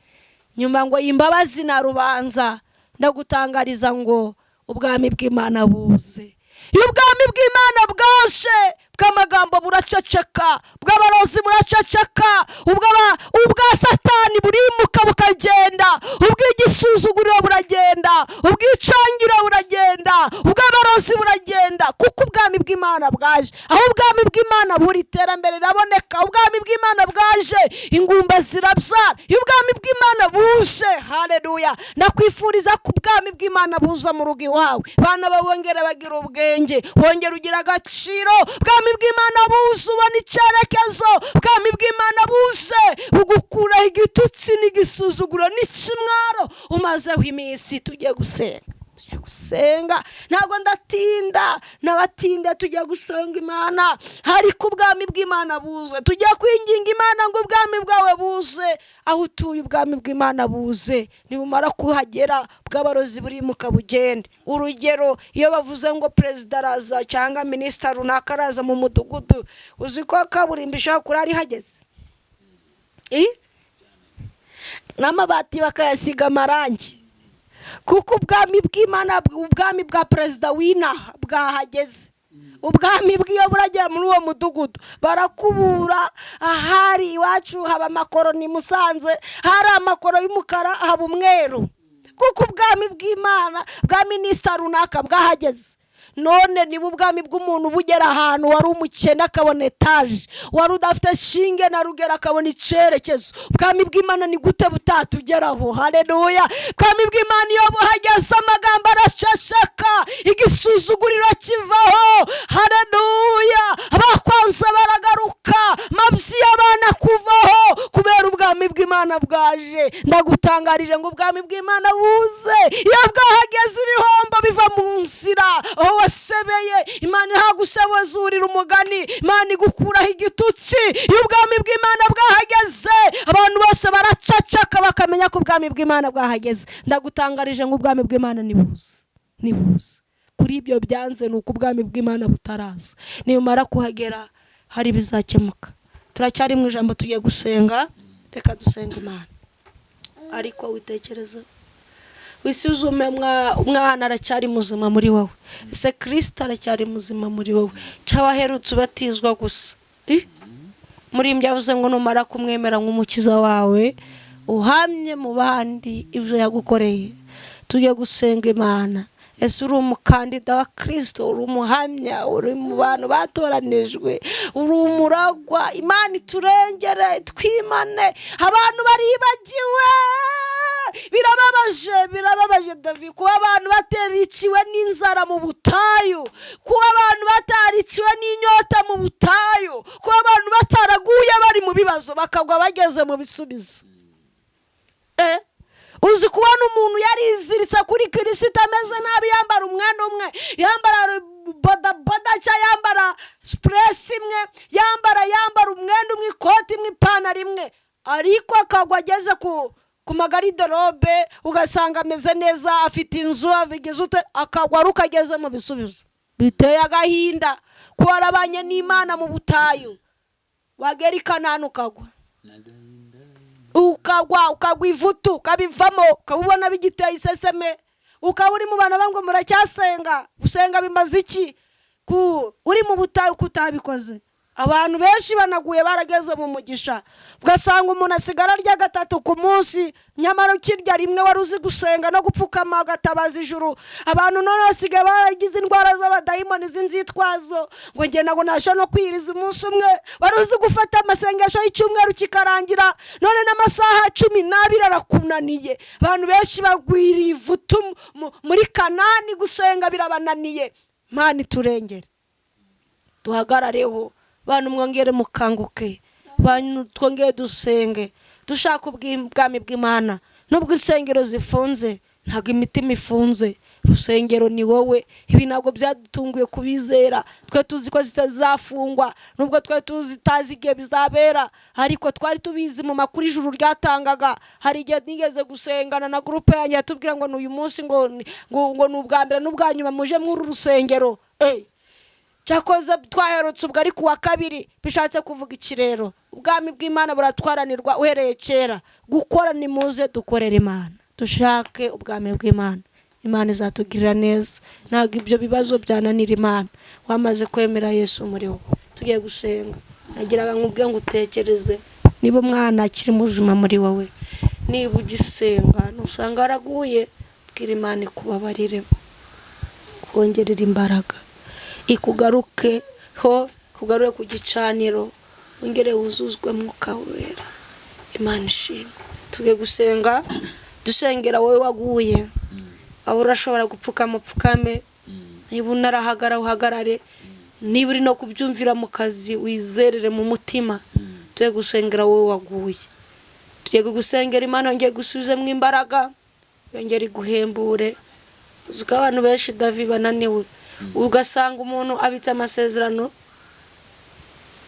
Nyuma ngo imbabazi na rubanza, ndagutangariza ngo ubwami bw'Imana buze. Iyo ubwami bw'Imana bwaje, bw'amagambo buraceceka, bw'abarozi buraceceka, ubwa Satani burimuka bukagenda, ubw'igisuzuguriro buragenda, ubw'icangira buragenda, ubw'abarozi buragenda, kuko ubwami bw'Imana bwaje. Aho ubwami bw'Imana buri, iterambere riraboneka. Ubwami bw'Imana bwaje, ingumba zirabyara. Iyo ubwami bw'Imana buje, haleluya, ndakwifuriza ko ubwami bw'Imana buza mu rugo iwawe. Bana babongere bagira ubwenge, wongera ugira agaciro. Ubwami bw'Imana buze, ubona icyerekezo. Ubwami bw'Imana buze, bugukuraho igitutsi n'igisuzuguro n'ikimwaro umazeho iminsi. Tujye gusenga, ntabwo ndatinda, n'abatinda tujya gusenga Imana, ariko ubwami bw'Imana buze. Tujya kwinginga Imana ngo ubwami bwawe buze. Aho utuye ubwami bw'Imana buze, nibumara kuhagera bw'abarozi burimuka bugende. Urugero, iyo bavuze ngo perezida araza cyangwa minisita runaka araza mu mudugudu, uzi ko kaburimbo ishobora kurari hageze, n'amabati bakayasiga amarangi, kuko ubwami bw'Imana, ubwami bwa perezida w'inaha bwahageze. Ubwami bw'iyo buragera muri uwo mudugudu barakubura. Ahari iwacu haba amakoro, ni Musanze hari amakoro y'umukara, haba umweru, kuko ubwami bw'Imana bwa minisita runaka bwahageze. None niba ubwami bw'umuntu bugera ahantu wari umukene akabona etaje, wari udafite shinge na rugero akabona icyerekezo, ubwami bw'Imana ni gute butatugeraho? Haleluya. Ubwami bw'Imana iyo buhageze amagambo araceceka, igisuzuguriro kivaho. Haleluya. Abakwanza baragaruka, mabyi y'abana kuvaho, kubera ubwami bw'Imana bwaje. Ndagutangarije ngo ubwami bw'Imana buze. Iyo bwahageze ibihombo biva mu nzira. Aho wasebeye, Imana ihagusebozurira umugani, Imana igukuraho igitutsi. Iyo ubwami bw'Imana bwahageze, abantu bose baraceceka bakamenya ko ubwami bw'Imana bwahageze. Ndagutangarije ngo ubwami bw'Imana nibuze. Kuri ibyo byanze, nuko ubwami bw'Imana butaraza. Nimara kuhagera hari bizakemuka. Turacyari mu ijambo, tugiye gusenga. Reka dusenga Imana, ariko witekereza, wisuzume. Umwana aracyari muzima muri wowe? Ese Kristo aracyari muzima muri wowe? Cyaba aherutse ubatizwa gusa? Muri mbya yavuze ngo numara kumwemera nk'umukiza wawe, uhamye mu bandi ibyo yagukoreye. Tujye gusenga Imana. Ese uri umukandida wa Kristo, uri umuhamya, uri mu bantu batoranijwe, uri umuragwa? Imana iturengere, twimane. Abantu baribagiwe, birababaje David, kuba abantu batariciwe n'inzara mu butayu, kuba abantu batariciwe n'inyota mu butayu, kuba abantu bataraguye bari mu bibazo bakagwa bageze mu bisubizo. Uzi kubona umuntu yariziritse kuri Kristo ameze nabi, yambara umwenda umwe, yambara bodaboda cyangwa yambara spress imwe, yambara umwenda umwe, ikoti imwe, ipantaro imwe, ariko akagwa ageze ku magariderobe, ugasanga ameze neza, afite inzu, abigize ute, akagwa rukageze mu bisubizo. Biteye agahinda kuba warabanye n'Imana mu butayu, wagera i Kanani ukagwa, ukagwa ivutu, ukabivamo, ukabubona bigiteye iseseme, ukaba uri mu bana bangwa muracyasenga. Gusenga bimaze iki? Uri mu butayu kutabikoze. Abantu benshi banaguye barageze mu mugisha, ugasanga umuntu asigara arya gatatu ku munsi, nyamara ukirya rimwe wari uzi gusenga no gupfukama agatabaza ijuru. Abantu none basigaye baragize indwara z'abadayimoni z'inzitwazo, ngo njye nago nasho no kwiriza umunsi umwe. Wari uzi gufata amasengesho y'icyumweru kikarangira, none n'amasaha 12 arakunaniye. Abantu benshi bagwiriye ivutu muri Kanani, gusenga birabananiye. Imana iturengere, duhagarareho. Bantu mwongere mukanguke, bantu twongere dusenge, dushaka ubwami bw'Imana. Nubwo insengero zifunze, ntabwo imitima ifunze. Rusengero ni wowe. Ibi ntabwo byadutunguye kubizera. Twe tuzi ko zitazafungwa, nubwo twe tutazi igihe bizabera, ariko twari tubizi mu makuru ijuru ryatangaga. Hari igihe nigeze gusengana na groupe yanjye yatubwira ngo n'uyu munsi ngo ni ubwa mbere n'ubwa nyuma muje muri rusengero. Cyakoze twaherutse ubwo ari kuwa kabiri, bishatse kuvuga iki rero? Ubwami bw'Imana buratwaranirwa uhereye kera. Gukora ni muze dukorera Imana, dushake ubwami bw'Imana. Imana izatugirira neza. Ntabwo ibyo bibazo byananira Imana. Wamaze kwemera Yesu muri wowe. Tugiye gusenga. Nagiraga nkubwe ngo utekereze niba umwana akiri muzima muri wowe, niba ugisenga nusanga araguye, bwira Imana ikubabarire, kongerera imbaraga, ikugaruke ho, kugaruke ku gicaniro, ongere wuzuzwe Mwuka Wera. Imana ishimwe. Tugiye gusenga, dusengera wowe waguye. Aho urashobora gupfukama upfukame, niba unarahagara uhagarare, niba uri no kubyumvira mu kazi wizerere mu mutima. Tugiye gusengera wowe waguye. Tugiye gusengera Imana yongeye gusubizemo imbaraga, yongere iguhembure. Uzi ko abantu benshi David bananiwe, ugasanga umuntu abitse amasezerano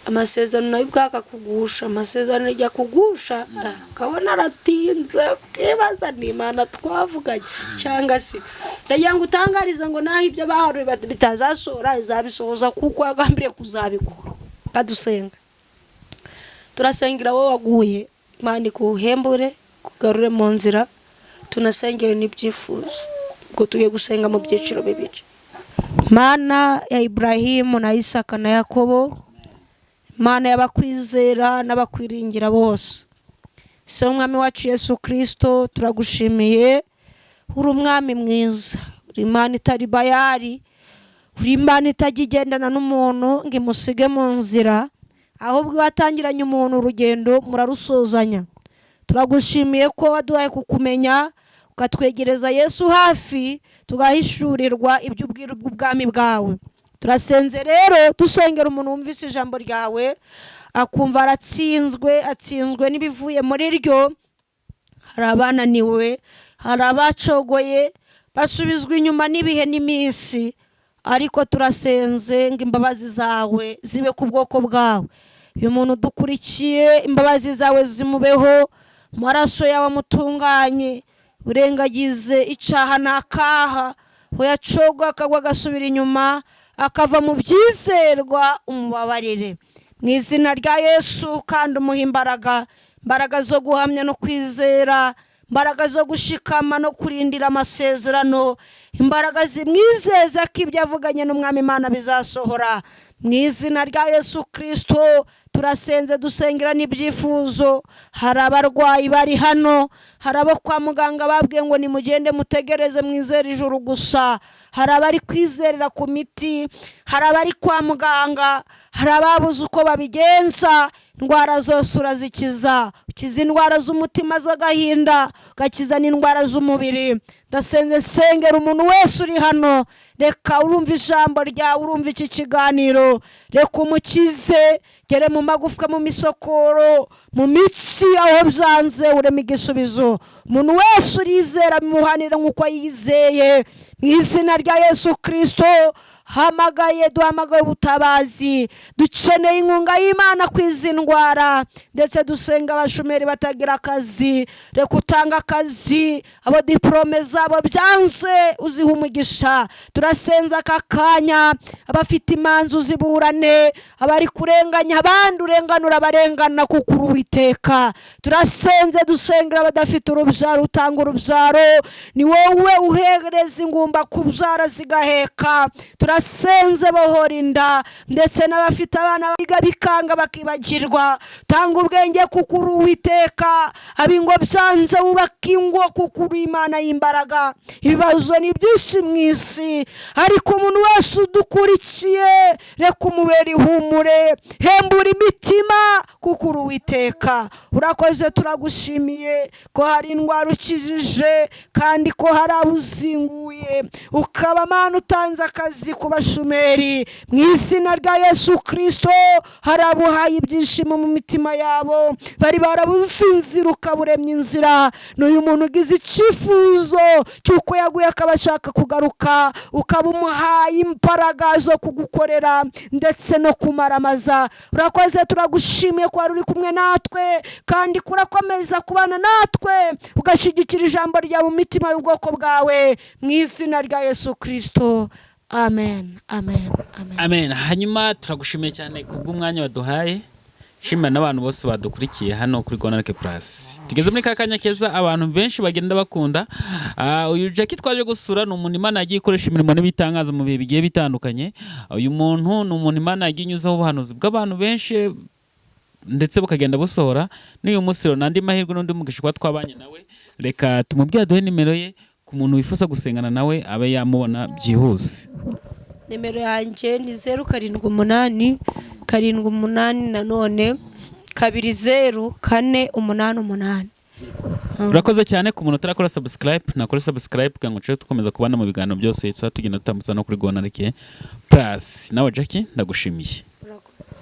nayo bwaka kugusha, amasezerano ijya kugusha, kabona aratinze, ukibaza ni Imana twavuganye cyangwa se ndagira ngo utangarize ngo naho ibyo baharuye bitazasora izabisohoza kuko yagambiriye kuzabiguha. Kadusenga. Turasengera wowe waguye, Imana ikuhembure, kugarure mu nzira. Tunasengera n'ibyifuzo. Ubwo tugiye gusenga mu byiciro bibiri. Mana ya Ibrahimu na Isaka na Yakobo, Mana y'abakwizera n'abakwiringira bose. Se umwami wacu Yesu Kristo, turagushimiye. Uri umwami mwiza, uri Imana itari bayari, uri Imana itagigendana n'umuntu ngo imusige mu nzira, ahubwo watangiranye umuntu urugendo murarusozanya. Turagushimiye ko waduhaye kukumenya, ukatwegereza Yesu hafi, tugahishurirwa iby'ubwiru bw'ubwami bwawe. Turasenze rero dusengera umuntu wumvise ijambo ryawe, akumva atsinzwe n'ibivuye muri ryo. Hari abananiwe, hari abacogoye, basubizwa inyuma n'ibihe n'iminsi, ariko turasenze ngo imbabazi zawe zibe ku bwoko bwawe. Uyu muntu dukurikiye, imbabazi zawe zimubeho, amaraso yawe amutunganye, urengagize icyaha n'akaha, uyacogwa akagwa agasubira inyuma, akava mu byizerwa, umubabarire mu izina rya Yesu. Kandi umuha imbaraga zo guhamya no kwizera, imbaraga zo gushikama no kurindira amasezerano, imbaraga zimwizeza ko ibyo avuganye n'umwami Imana bizasohora mu izina rya Yesu Kristo. Turasenze dusengera n'ibyifuzo. Hari abarwayi bari hano, hari abo kwa muganga babwiye ngo nimugende mutegereze mwizere ijuru gusa, hari abari kwizerera ku miti, hari abari kwa muganga, hari ababuze uko babigenza. Indwara zose urazikiza, ukiza indwara z'umutima z'agahinda, ugakiza n'indwara z'umubiri. Ndasenze nsengera umuntu wese uri hano, reka urumva ijambo ryawe, urumva iki kiganiro, reka umukize, gere mu magufwa, mu misokoro, mu mitsi aho byanze, ureme igisubizo. Umuntu wese urizera bimuhanira nk'uko yizeye mu izina rya Yesu Kristo. Duhamagaye ubutabazi, dukeneye inkunga y'Imana kwiza indwara, ndetse dusenga abashomeri batagira akazi, reka utanga akazi, abo diplome zabo byanze uziha umugisha. Turasenza aka kanya abafite imanza uziburane, abari kurenganya abandi urenganura abarengana kuko uri Uwiteka. Turasenze dusengera abadafite urubyaro, utanga urubyaro, ni wowe uhereza ingumba kubyara zigaheka. Turasenze bohora inda, ndetse n'abafite abana biga bikanga bakibagirwa, tanga ubwenge kuko uri Uwiteka. Abingo byanze wubaka ingo kuko uri Imana y'imbaraga. Ibibazo ni byinshi mu isi, ariko umuntu wese udukurikiye, reka umubere ihumure, hembura imitima kuko uri Uwiteka. Urakoze, turagushimiye ko hari indwara ukijije, kandi ko hari abuzinguye. ubahuguye, ukaba Mana utanze akazi ku bashomeri mu izina rya Yesu Kristo. Hari abuhaye ibyishimo mu mitima yabo, bari barabusinzira ukaburemya inzira. N'uyu muntu ugize icyifuzo cy'uko yaguye akaba ashaka kugaruka, ukaba umuhaye imbaraga zo kugukorera ndetse no kumaramaza. Urakoze, turagushimiye ko wari uri kumwe natwe kandi kurakomeza kubana natwe, ugashyigikira ijambo ryawe mu mitima y'ubwoko bwawe mu izina rya Yesu Kristo. Amen, amen, amen. Amen. Hanyuma turagushimiye cyane kubw'umwanya waduhaye. Shimira n'abantu bose badukurikiye hano kuri Gonareke Plus. Tugeze muri kakanya keza abantu benshi bagenda bakunda. Uyu Jackie twaje gusura ni umuntu Imana yagiye ikoresha imirimo n'ibitangaza mu bihe bigiye bitandukanye. Uyu muntu ni umuntu Imana yagiye inyuzaho ubuhanuzi bw'abantu benshi ndetse bukagenda busohora. N'uyu munsi rero nandi mahirwe n'undi mugisha kwa twabanye nawe. Reka tumubwire duhe nimero ye ku muntu wifuza gusengana nawe abe yamubona byihuse. Nimero yanjye ni 078 78 nanone 204888. Urakoze cyane ku muntu utarakora subscribe, nakora subscribe kugira ngo tukomeza kubana mu biganiro byose tugenda tutambutsa no kuri Gonareke Plus. Nawe Jackie ndagushimiye.